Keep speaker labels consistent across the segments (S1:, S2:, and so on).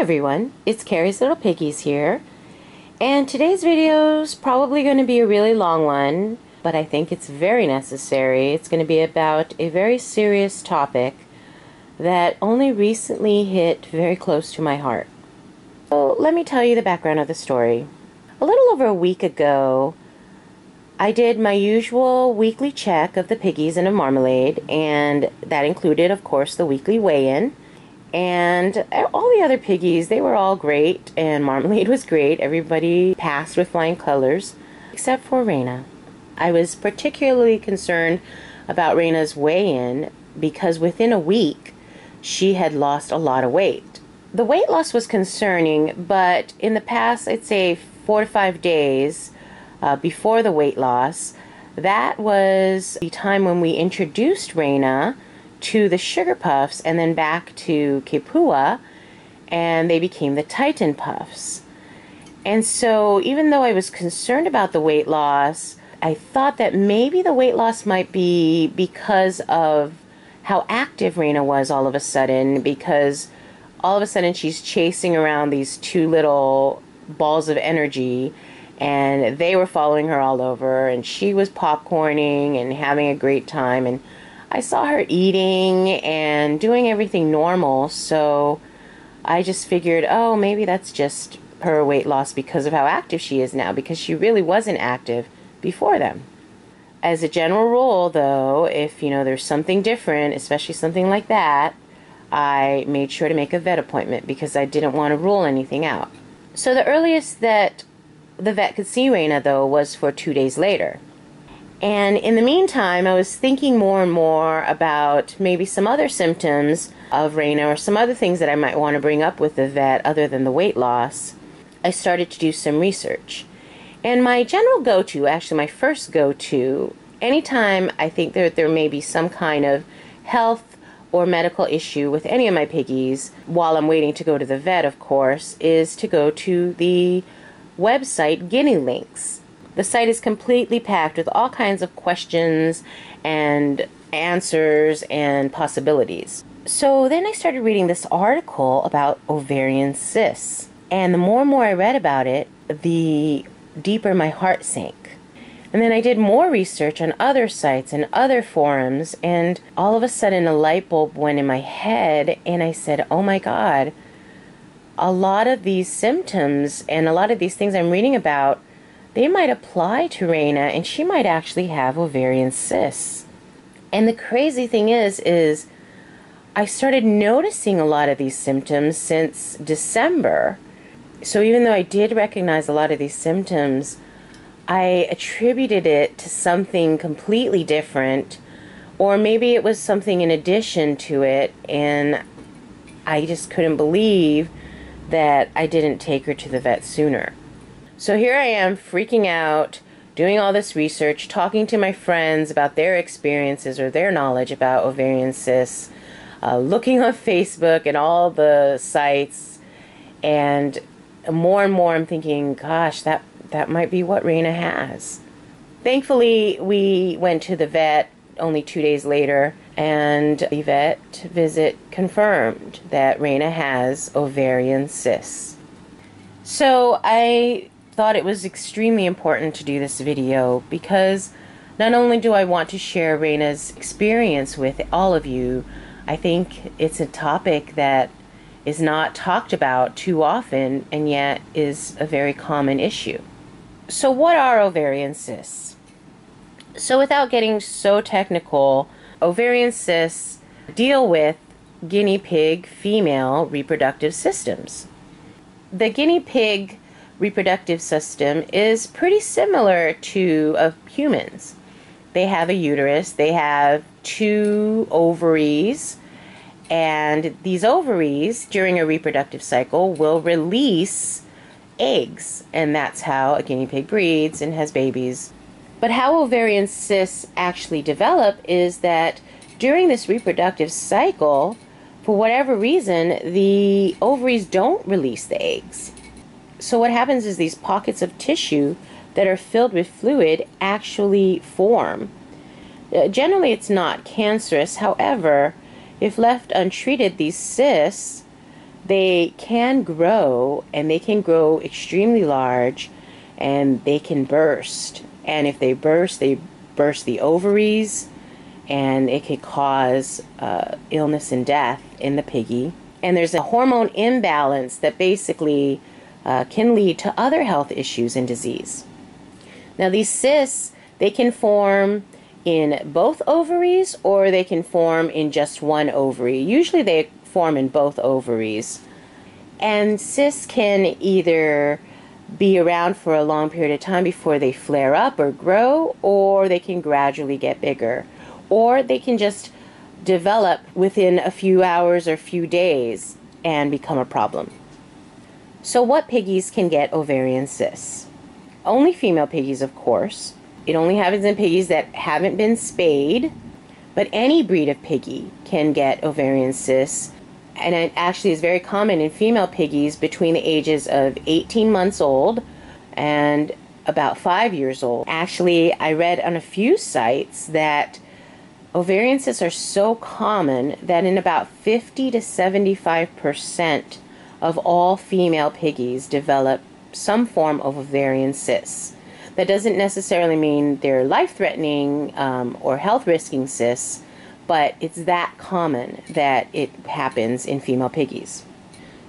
S1: everyone, it's Carrie's Little Piggies here, and today's video is probably going to be a really long one, but I think it's very necessary. It's going to be about a very serious topic that only recently hit very close to my heart. So let me tell you the background of the story. A little over a week ago, I did my usual weekly check of the piggies and of Marmalade, and that included, of course, the weekly weigh-in. And all the other piggies, they were all great, and Marmalade was great. Everybody passed with flying colors, except for Reina. I was particularly concerned about Reina's weigh-in because within a week, she had lost a lot of weight. The weight loss was concerning, but in the past, I'd say 4 to 5 days before the weight loss, that was the time when we introduced Reina to the Sugar Puffs and then back to Kipua, and they became the Titan Puffs. And so even though I was concerned about the weight loss, I thought that maybe the weight loss might be because of how active Reina was all of a sudden, because all of a sudden she's chasing around these two little balls of energy, and they were following her all over, and she was popcorning and having a great time, and I saw her eating and doing everything normal, so I just figured, oh, maybe that's just her weight loss because of how active she is now, because she really wasn't active before them. As a general rule, though, if, there's something different, especially something like that, I made sure to make a vet appointment because I didn't want to rule anything out. So the earliest that the vet could see Reina, though, was for 2 days later. And in the meantime, I was thinking more and more about maybe some other symptoms of Reina or some other things that I might want to bring up with the vet other than the weight loss. I started to do some research. And my general go-to, actually my first go-to, anytime I think that there may be some kind of health or medical issue with any of my piggies, while I'm waiting to go to the vet, of course, is to go to the website Guinea Links. The site is completely packed with all kinds of questions and answers and possibilities. So then I started reading this article about ovarian cysts. And the more and more I read about it, the deeper my heart sank. And then I did more research on other sites and other forums, and all of a sudden a light bulb went in my head, and I said, oh my God, a lot of these symptoms and a lot of these things I'm reading about, they might apply to Reina, and she might actually have ovarian cysts. And the crazy thing is I started noticing a lot of these symptoms since December. So even though I did recognize a lot of these symptoms, I attributed it to something completely different, or maybe it was something in addition to it, and I just couldn't believe that I didn't take her to the vet sooner. So here I am freaking out, doing all this research, talking to my friends about their experiences or their knowledge about ovarian cysts, looking on Facebook and all the sites, and more I'm thinking, gosh, that might be what Reina has. Thankfully, we went to the vet only 2 days later, and the vet visit confirmed that Reina has ovarian cysts. So I thought it was extremely important to do this video because not only do I want to share Reina's experience with all of you, I think it's a topic that is not talked about too often and yet is a very common issue. So what are ovarian cysts? So without getting so technical, ovarian cysts deal with guinea pig female reproductive systems. The guinea pig reproductive system is pretty similar to humans. They have a uterus, they have 2 ovaries, and these ovaries during a reproductive cycle will release eggs, and that's how a guinea pig breeds and has babies. But how ovarian cysts actually develop is that during this reproductive cycle, for whatever reason, the ovaries don't release the eggs. So what happens is these pockets of tissue that are filled with fluid actually form. Generally, it's not cancerous. However, if left untreated, these cysts They can grow, and they can grow extremely large, and they can burst. And if they burst the ovaries, and it could cause illness and death in the piggy. And there's a hormone imbalance that basically can lead to other health issues and disease. Now, these cysts, they can form in both ovaries, or they can form in just one ovary. Usually they form in both ovaries. And cysts can either be around for a long period of time before they flare up or grow, or they can gradually get bigger, or they can just develop within a few hours or few days and become a problem. So what piggies can get ovarian cysts? Only female piggies, of course. It only happens in piggies that haven't been spayed, but any breed of piggy can get ovarian cysts, and it actually is very common in female piggies between the ages of 18 months old and about 5 years old. Actually, I read on a few sites that ovarian cysts are so common that in about 50 to 75% of all female piggies develop some form of ovarian cysts. That doesn't necessarily mean they're life-threatening or health-risking cysts, but it's that common that it happens in female piggies.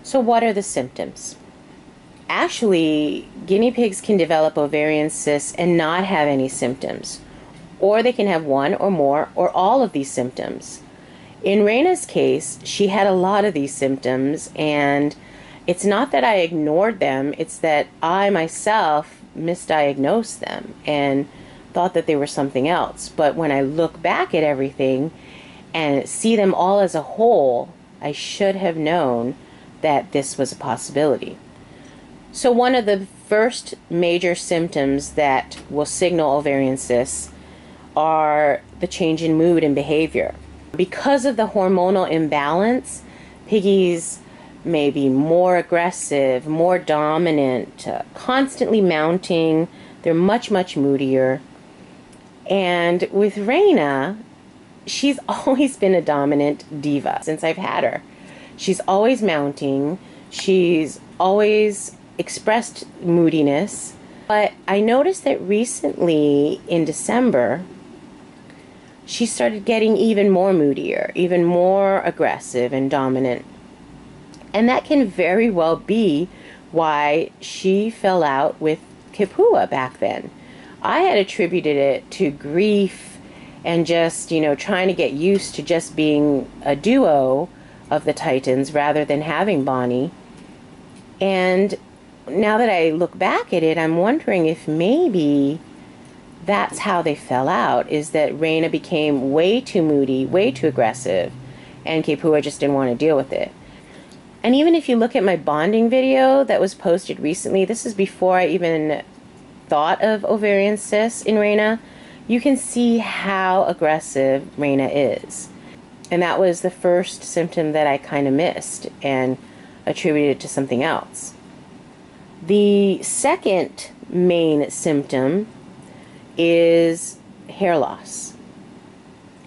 S1: So what are the symptoms? Actually, guinea pigs can develop ovarian cysts and not have any symptoms, or they can have one or more or all of these symptoms. In Reina's case, she had a lot of these symptoms, and it's not that I ignored them, it's that I myself misdiagnosed them and thought that they were something else. But when I look back at everything and see them all as a whole, I should have known that this was a possibility. So one of the first major symptoms that will signal ovarian cysts are the change in mood and behavior. Because of the hormonal imbalance, piggies may be more aggressive, more dominant, constantly mounting. They're much, much moodier. And with Reina, she's always been a dominant diva since I've had her. She's always mounting. She's always expressed moodiness. But I noticed that recently in December, she started getting even more moodier, even more aggressive and dominant. And that can very well be why she fell out with Kipua back then. I had attributed it to grief and just, trying to get used to just being a duo of the Titans rather than having Bonnie. And now that I look back at it, I'm wondering if maybe that's how they fell out, is that Reina became way too moody, way too aggressive, and Kipua just didn't want to deal with it. And even if you look at my bonding video that was posted recently, this is before I even thought of ovarian cysts in Reina, you can see how aggressive Reina is. And that was the first symptom that I kind of missed and attributed to something else. The second main symptom is hair loss.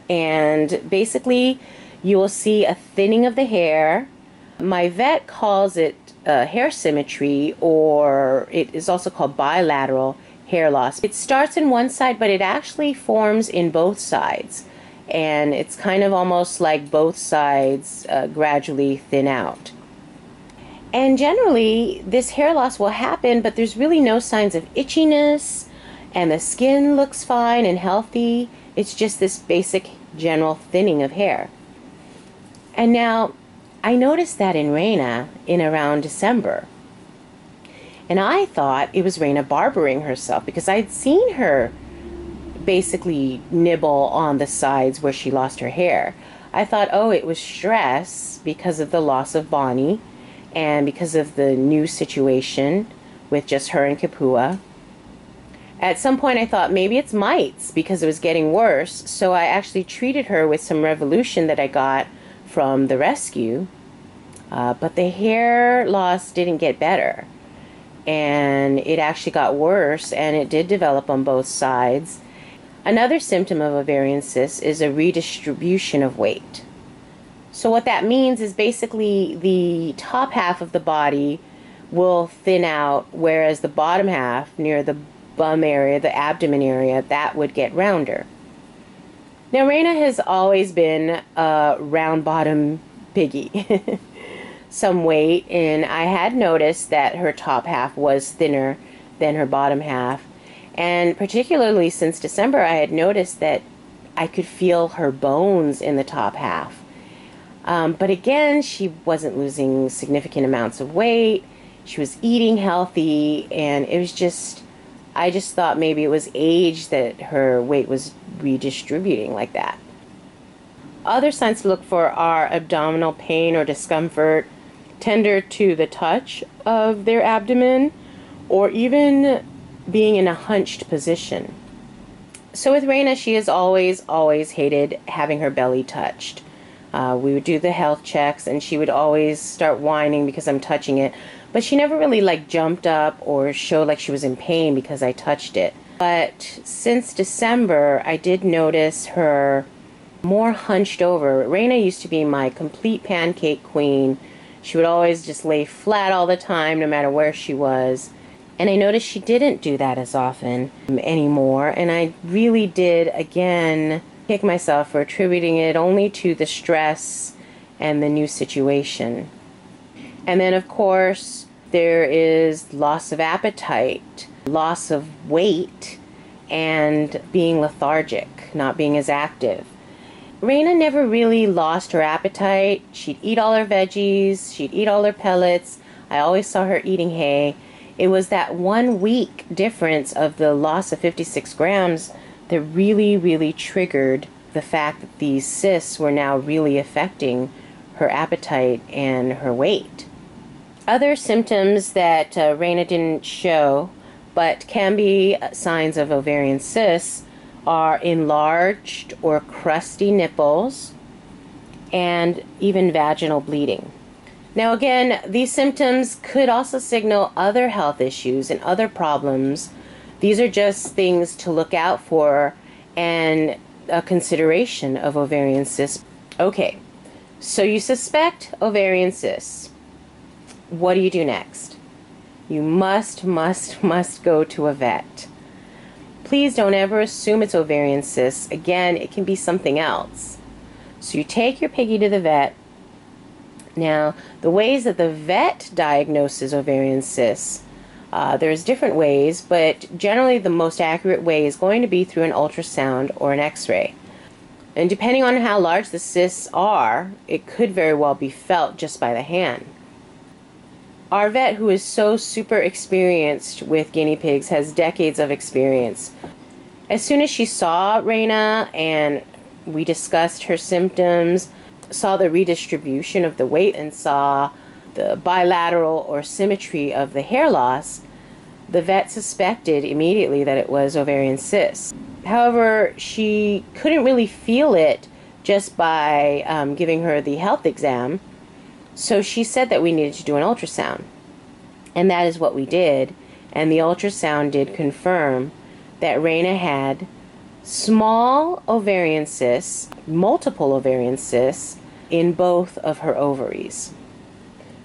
S1: And basically, you will see a thinning of the hair. My vet calls it hair symmetry, or it is also called bilateral hair loss. It starts in one side, but it actually forms in both sides. And it's kind of almost like both sides gradually thin out. And generally, this hair loss will happen, but there's really no signs of itchiness, and the skin looks fine and healthy. It's just this basic general thinning of hair. And now, I noticed that in Reina in around December. And I thought it was Reina barbering herself, because I'd seen her basically nibble on the sides where she lost her hair. I thought, oh, it was stress because of the loss of Bonnie and because of the new situation with just her and Kipua. At some point I thought maybe it's mites because it was getting worse, so I actually treated her with some Revolution that I got from the rescue, but the hair loss didn't get better, and it actually got worse, and it did develop on both sides. Another symptom of ovarian cysts is a redistribution of weight. So what that means is basically the top half of the body will thin out, whereas the bottom half, near the bum area, the abdomen area, that would get rounder. Now, Reina has always been a round bottom piggy, some weight, and I had noticed that her top half was thinner than her bottom half. And particularly since December, I had noticed that I could feel her bones in the top half. But again, she wasn't losing significant amounts of weight. She was eating healthy, and it was just, I just thought maybe it was age that her weight was redistributing like that. Other signs to look for are abdominal pain or discomfort, tender to the touch of their abdomen, or even being in a hunched position. So with Reina, she has always hated having her belly touched. We would do the health checks, and she would always start whining because I'm touching it. But she never really like jumped up or showed like she was in pain because I touched it. But since December, I did notice her more hunched over. Reina used to be my complete pancake queen. She would always just lay flat all the time, no matter where she was. And I noticed she didn't do that as often anymore. And I really did, again, kick myself for attributing it only to the stress and the new situation. And then, of course, there is loss of appetite, loss of weight, and being lethargic, not being as active. Reina never really lost her appetite. She'd eat all her veggies, she'd eat all her pellets. I always saw her eating hay. It was that 1 week difference of the loss of 56 grams that really triggered the fact that these cysts were now really affecting her appetite and her weight. Other symptoms that Reina didn't show, but can be signs of ovarian cysts, are enlarged or crusty nipples and even vaginal bleeding. Now again, these symptoms could also signal other health issues and other problems. These are just things to look out for and a consideration of ovarian cysts. Okay, so you suspect ovarian cysts. What do you do next? You must go to a vet. Please don't ever assume it's ovarian cysts. Again, it can be something else. So you take your piggy to the vet. Now, the ways that the vet diagnoses ovarian cysts, there's different ways, but generally the most accurate way is going to be through an ultrasound or an x-ray. And depending on how large the cysts are, it could very well be felt just by the hand. Our vet, who is so super experienced with guinea pigs, has decades of experience. As soon as she saw Reina and we discussed her symptoms, saw the redistribution of the weight, and saw the bilateral or symmetry of the hair loss, the vet suspected immediately that it was ovarian cysts. However, she couldn't really feel it just by giving her the health exam. So she said that we needed to do an ultrasound. And that is what we did. And the ultrasound did confirm that Reina had small ovarian cysts, multiple ovarian cysts, in both of her ovaries.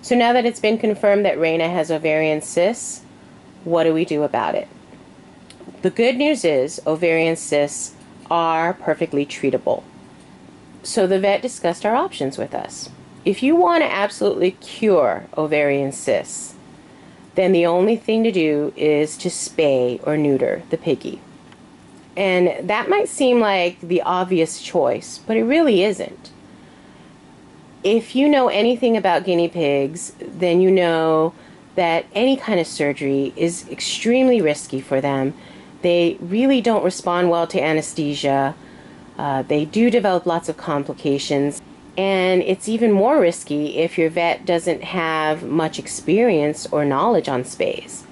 S1: So now that it's been confirmed that Reina has ovarian cysts, what do we do about it? The good news is ovarian cysts are perfectly treatable. So the vet discussed our options with us. If you want to absolutely cure ovarian cysts, then the only thing to do is to spay or neuter the piggy. And that might seem like the obvious choice, but it really isn't. If you know anything about guinea pigs, then you know that any kind of surgery is extremely risky for them. They really don't respond well to anesthesia. They do develop lots of complications. And it's even more risky if your vet doesn't have much experience or knowledge on spays.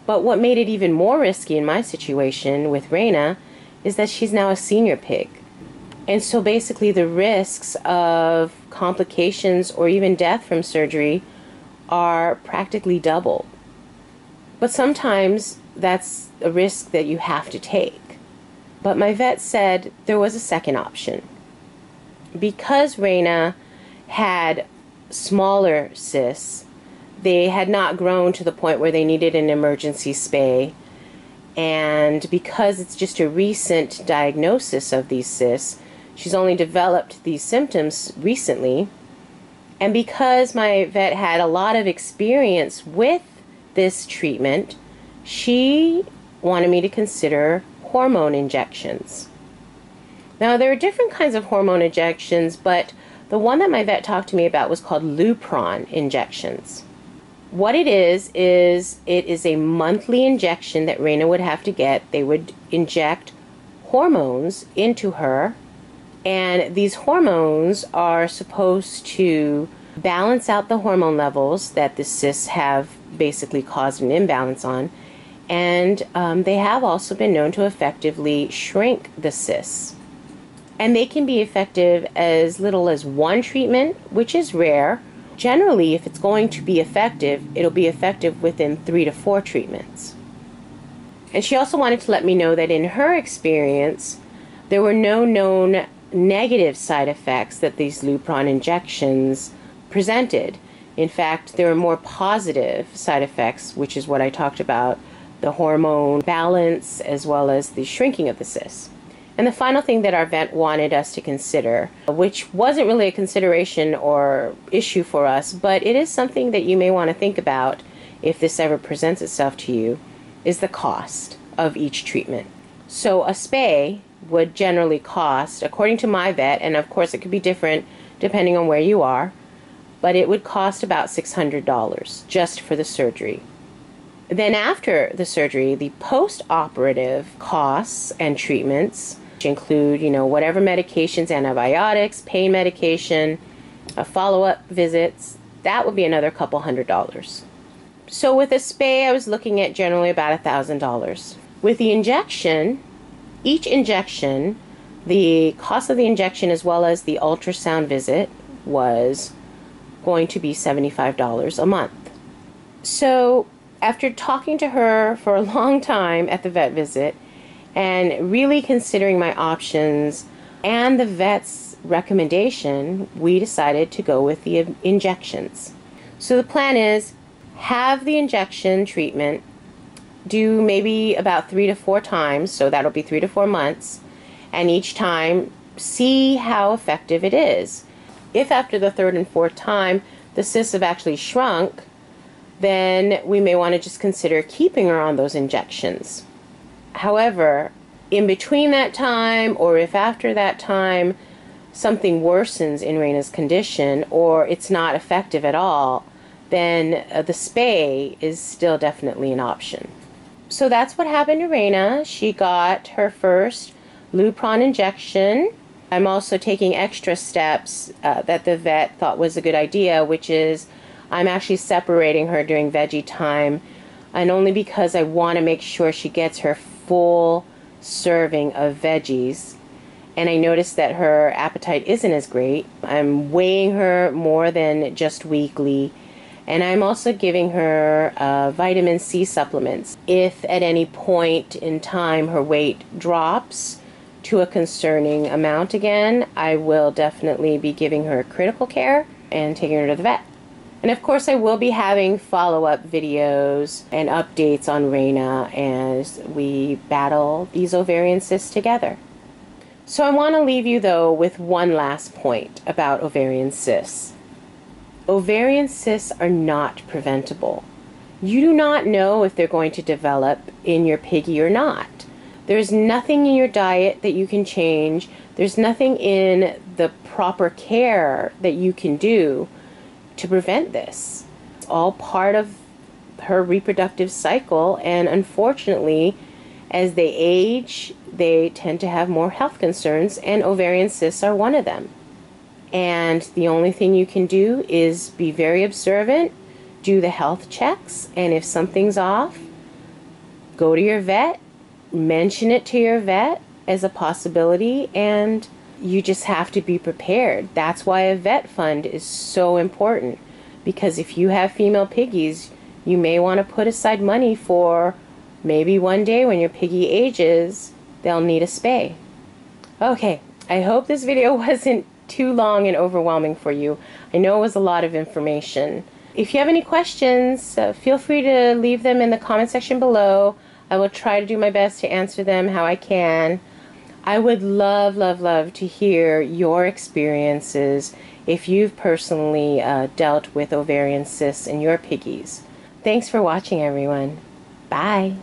S1: But what made it even more risky in my situation with Reina is that she's now a senior pig. And so basically the risks of complications or even death from surgery are practically double. But sometimes that's a risk that you have to take. But my vet said there was a second option. Because Reina had smaller cysts. They had not grown to the point where they needed an emergency spay. And because it's just a recent diagnosis of these cysts, she's only developed these symptoms recently. And because my vet had a lot of experience with this treatment, she wanted me to consider hormone injections. Now, there are different kinds of hormone injections, but the one that my vet talked to me about was called Lupron injections. What it is a monthly injection that Reina would have to get. They would inject hormones into her, and these hormones are supposed to balance out the hormone levels that the cysts have basically caused an imbalance on, and they have also been known to effectively shrink the cysts. And they can be effective as little as one treatment, which is rare. Generally, if it's going to be effective, it'll be effective within 3 to 4 treatments. And she also wanted to let me know that in her experience, there were no known negative side effects that these Lupron injections presented. In fact, there were more positive side effects, which is what I talked about, the hormone balance as well as the shrinking of the cysts. And the final thing that our vet wanted us to consider, which wasn't really a consideration or issue for us, but it is something that you may want to think about if this ever presents itself to you, is the cost of each treatment. So a spay would generally cost, according to my vet, and of course it could be different depending on where you are, but it would cost about $600 just for the surgery. Then after the surgery, the post-operative costs and treatments include, whatever medications, antibiotics, pain medication, follow-up visits, that would be another couple $100. So with a spay, I was looking at generally about $1,000. With the injection, each injection, the cost of the injection as well as the ultrasound visit was going to be $75 a month. So after talking to her for a long time at the vet visit and really considering my options and the vet's recommendation, we decided to go with the injections. So the plan is have the injection treatment, do maybe about 3 to 4 times, so that'll be 3 to 4 months, and each time see how effective it is. If after the 3rd and 4th time the cysts have actually shrunk, then we may want to just consider keeping her on those injections. However, in between that time, or if after that time something worsens in Reina's condition, or it's not effective at all, then the spay is still definitely an option. So that's what happened to Reina. She got her first Lupron injection. I'm also taking extra steps that the vet thought was a good idea, which is I'm actually separating her during veggie time, and only because I want to make sure she gets her full serving of veggies. And I noticed that her appetite isn't as great. I'm weighing her more than just weekly, and I'm also giving her vitamin C supplements. If at any point in time her weight drops to a concerning amount again, I will definitely be giving her critical care and taking her to the vet. And of course I will be having follow-up videos and updates on Reina as we battle these ovarian cysts together. So I want to leave you though with one last point about ovarian cysts. Ovarian cysts are not preventable. You do not know if they're going to develop in your piggy or not. There's nothing in your diet that you can change. There's nothing in the proper care that you can do to prevent this. It's all part of her reproductive cycle, and unfortunately, as they age, they tend to have more health concerns, and ovarian cysts are one of them. And the only thing you can do is be very observant, do the health checks, and if something's off, go to your vet, mention it to your vet as a possibility, and you just have to be prepared. That's why a vet fund is so important, because if you have female piggies, you may want to put aside money for maybe one day when your piggy ages, they'll need a spay. Okay, I hope this video wasn't too long and overwhelming for you. I know it was a lot of information. If you have any questions, feel free to leave them in the comment section below. I will try to do my best to answer them how I can. I would love, love, love to hear your experiences if you've personally dealt with ovarian cysts in your piggies. Thanks for watching, everyone. Bye.